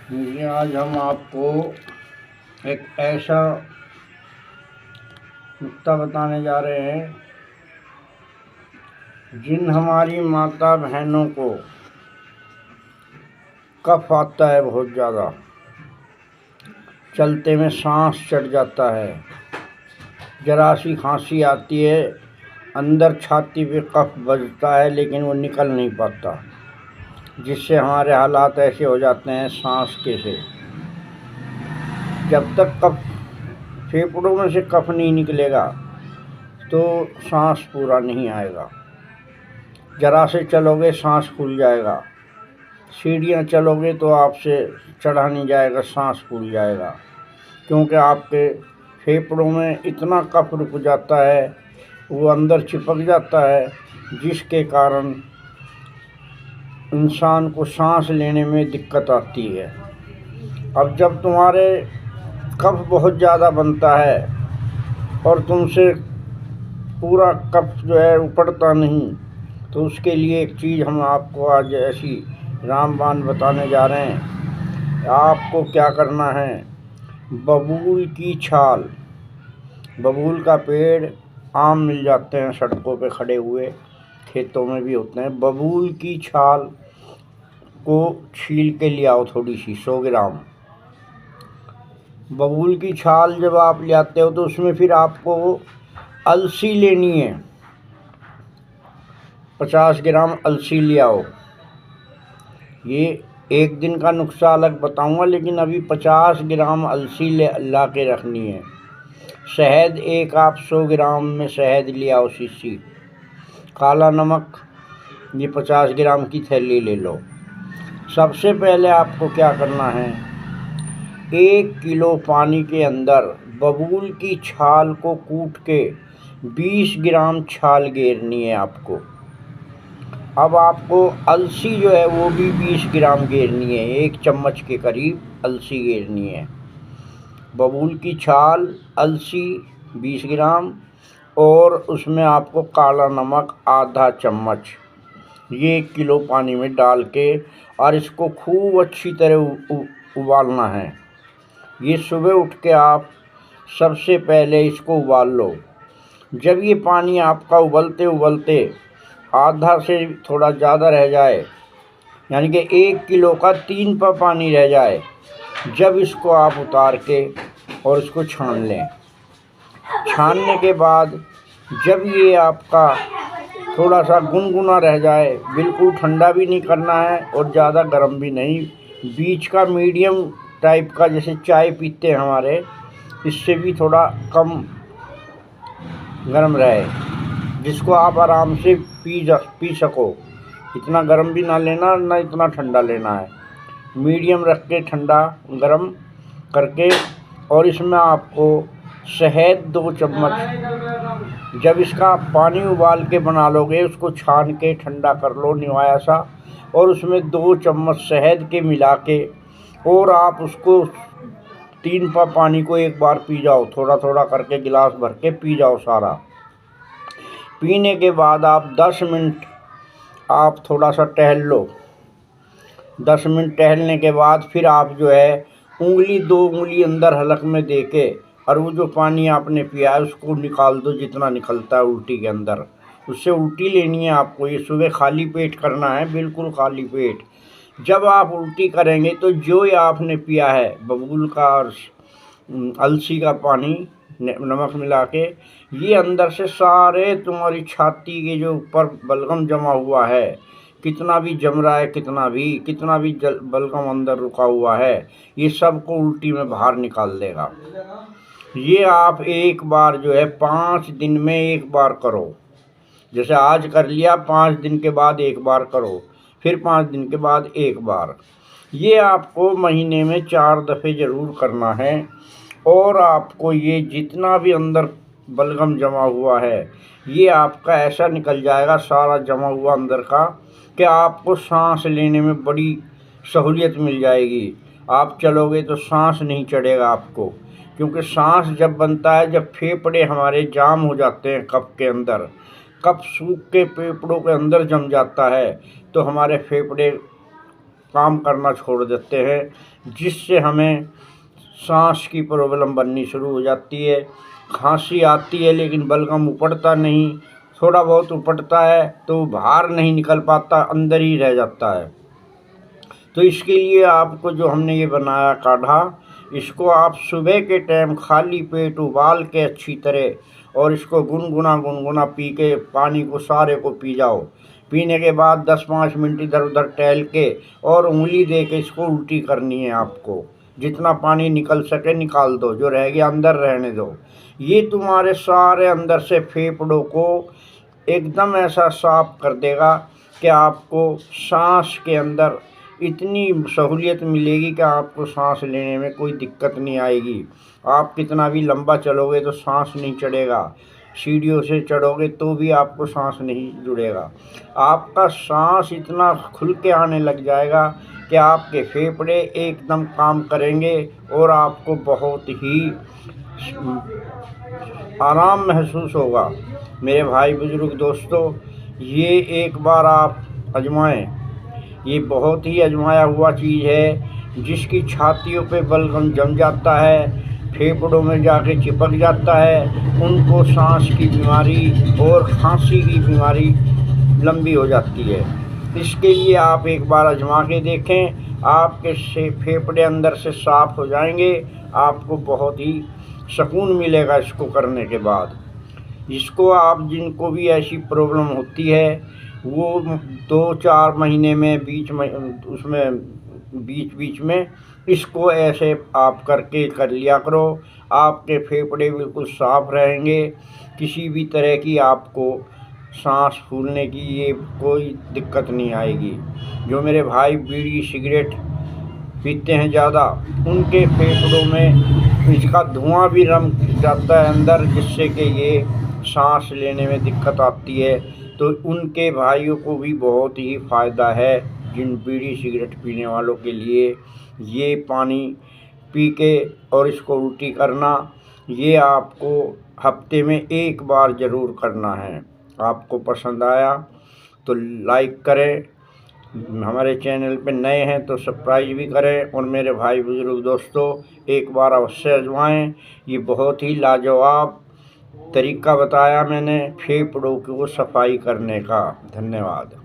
ये आज हम आपको एक ऐसा नुक्ता बताने जा रहे हैं जिन हमारी माता बहनों को कफ आता है, बहुत ज़्यादा चलते में सांस चढ़ जाता है, जरा सी खांसी आती है, अंदर छाती पे कफ बजता है लेकिन वो निकल नहीं पाता, जिससे हमारे हालात ऐसे हो जाते हैं सांस के से। जब तक कफ फेफड़ों में से कफ नहीं निकलेगा तो सांस पूरा नहीं आएगा। जरा से चलोगे सांस फूल जाएगा, सीढ़ियाँ चलोगे तो आपसे चढ़ा नहीं जाएगा, सांस फूल जाएगा, क्योंकि आपके फेफड़ों में इतना कफ रुक जाता है, वो अंदर चिपक जाता है, जिसके कारण इंसान को सांस लेने में दिक्कत आती है। अब जब तुम्हारे कफ बहुत ज़्यादा बनता है और तुमसे पूरा कफ जो है उपड़ता नहीं, तो उसके लिए एक चीज़ हम आपको आज ऐसी रामबाण बताने जा रहे हैं। आपको क्या करना है, बबूल की छाल, बबूल का पेड़ आम मिल जाते हैं सड़कों पे खड़े हुए, खेतों में भी होते हैं। बबूल की छाल को छील के ले आओ, थोड़ी सी 100 ग्राम। बबूल की छाल जब आप ले आते हो तो उसमें फिर आपको अलसी लेनी है, 50 ग्राम अलसी ले आओ। ये एक दिन का नुस्खा अलग बताऊंगा, लेकिन अभी 50 ग्राम अलसी ला के रखनी है। शहद एक आप 100 ग्राम में शहद ले आओ, शीशी। काला नमक ये 50 ग्राम की थैली ले लो। सबसे पहले आपको क्या करना है, 1 किलो पानी के अंदर बबूल की छाल को कूट के 20 ग्राम छाल गेरनी है आपको। अब आपको अलसी जो है वो भी 20 ग्राम गेरनी है, 1 चम्मच के करीब अलसी गेरनी है। बबूल की छाल, अलसी 20 ग्राम और उसमें आपको काला नमक आधा चम्मच, ये 1 किलो पानी में डाल के और इसको खूब अच्छी तरह उबालना है। ये सुबह उठ के आप सबसे पहले इसको उबाल लो। जब ये पानी आपका उबलते उबलते आधा से थोड़ा ज़्यादा रह जाए, यानी कि 1 किलो का 3 पा पानी रह जाए, जब इसको आप उतार के और इसको छान लें। छानने के बाद जब ये आपका थोड़ा सा गुनगुना रह जाए, बिल्कुल ठंडा भी नहीं करना है और ज़्यादा गर्म भी नहीं, बीच का मीडियम टाइप का, जैसे चाय पीते हैं हमारे, इससे भी थोड़ा कम गर्म रहे, जिसको आप आराम से पी सको। इतना गर्म भी ना लेना, ना इतना ठंडा लेना है, मीडियम रख के ठंडा गर्म करके। और इसमें आपको शहद 2 चम्मच, जब इसका पानी उबाल के बना लोगे, उसको छान के ठंडा कर लो निवाया सा, और उसमें 2 चम्मच शहद के मिला के, और आप उसको 3 पा पानी को एक बार पी जाओ, थोड़ा थोड़ा करके गिलास भर के पी जाओ सारा। पीने के बाद आप 10 मिनट आप थोड़ा सा टहल लो। 10 मिनट टहलने के बाद फिर आप जो है 2 उंगली अंदर हलक में दे के, और वो जो पानी आपने पिया है उसको निकाल दो, जितना निकलता है उल्टी के अंदर, उससे उल्टी लेनी है आपको। ये सुबह खाली पेट करना है, बिल्कुल खाली पेट। जब आप उल्टी करेंगे तो जो ये आपने पिया है बबूल का और अलसी का पानी नमक मिला के, ये अंदर से सारे तुम्हारी छाती के जो ऊपर बलगम जमा हुआ है, कितना भी जम रहा है, कितना भी बलगम अंदर रुका हुआ है, ये सब को उल्टी में बाहर निकाल देगा। ये आप एक बार जो है 5 दिन में एक बार करो। जैसे आज कर लिया, 5 दिन के बाद एक बार करो, फिर 5 दिन के बाद एक बार। ये आपको महीने में 4 दफ़े ज़रूर करना है। और आपको ये जितना भी अंदर बलगम जमा हुआ है, ये आपका ऐसा निकल जाएगा सारा जमा हुआ अंदर का, कि आपको सांस लेने में बड़ी सहूलियत मिल जाएगी। आप चलोगे तो सांस नहीं चढ़ेगा आपको, क्योंकि सांस जब बनता है, जब फेफड़े हमारे जाम हो जाते हैं कफ के अंदर, कफ सूख के फेफड़ों के अंदर जम जाता है, तो हमारे फेफड़े काम करना छोड़ देते हैं, जिससे हमें सांस की प्रॉब्लम बननी शुरू हो जाती है। खांसी आती है लेकिन बलगम उपड़ता नहीं, थोड़ा बहुत उपड़ता है तो बाहर नहीं निकल पाता, अंदर ही रह जाता है। तो इसके लिए आपको जो हमने ये बनाया काढ़ा, इसको आप सुबह के टाइम खाली पेट उबाल के अच्छी तरह और इसको गुनगुना पी के पानी को सारे को पी जाओ। पीने के बाद 10-5 मिनट इधर उधर टहल के और उंगली दे के इसको उल्टी करनी है आपको। जितना पानी निकल सके निकाल दो, जो रह गया अंदर रहने दो। ये तुम्हारे सारे अंदर से फेफड़ों को एकदम ऐसा साफ कर देगा कि आपको सांस के अंदर इतनी सहूलियत मिलेगी कि आपको सांस लेने में कोई दिक्कत नहीं आएगी। आप कितना भी लंबा चलोगे तो सांस नहीं चढ़ेगा, सीढ़ियों से चढ़ोगे तो भी आपको सांस नहीं जुड़ेगा। आपका सांस इतना खुल के आने लग जाएगा कि आपके फेफड़े एकदम काम करेंगे और आपको बहुत ही आराम महसूस होगा। मेरे भाई बुजुर्ग दोस्तों, ये एक बार आप आजमाएं। ये बहुत ही आजमाया हुआ चीज़ है। जिसकी छातियों पे बलगम जम जाता है, फेफड़ों में जाके चिपक जाता है, उनको सांस की बीमारी और खांसी की बीमारी लंबी हो जाती है। इसके लिए आप एक बार आजमा के देखें, आपके से फेफड़े अंदर से साफ हो जाएंगे। आपको बहुत ही सुकून मिलेगा इसको करने के बाद। इसको आप जिनको भी ऐसी प्रॉब्लम होती है वो 2-4 महीने में बीच बीच में इसको ऐसे आप करके कर लिया करो। आपके फेफड़े बिल्कुल साफ रहेंगे, किसी भी तरह की आपको सांस फूलने की ये कोई दिक्कत नहीं आएगी। जो मेरे भाई बीड़ी सिगरेट पीते हैं ज़्यादा, उनके फेफड़ों में इसका धुआं भी रम जाता है अंदर, जिससे कि ये सांस लेने में दिक्कत आती है। तो उनके भाइयों को भी बहुत ही फ़ायदा है। जिन बीड़ी सिगरेट पीने वालों के लिए ये पानी पी के और इसको उल्टी करना, ये आपको हफ्ते में एक बार ज़रूर करना है। आपको पसंद आया तो लाइक करें, हमारे चैनल पे नए हैं तो सब्सक्राइब भी करें, और मेरे भाई बुजुर्ग दोस्तों एक बार अवश्य आजमाएं। ये बहुत ही लाजवाब तरीका बताया मैंने फेफड़ों को सफाई करने का। धन्यवाद।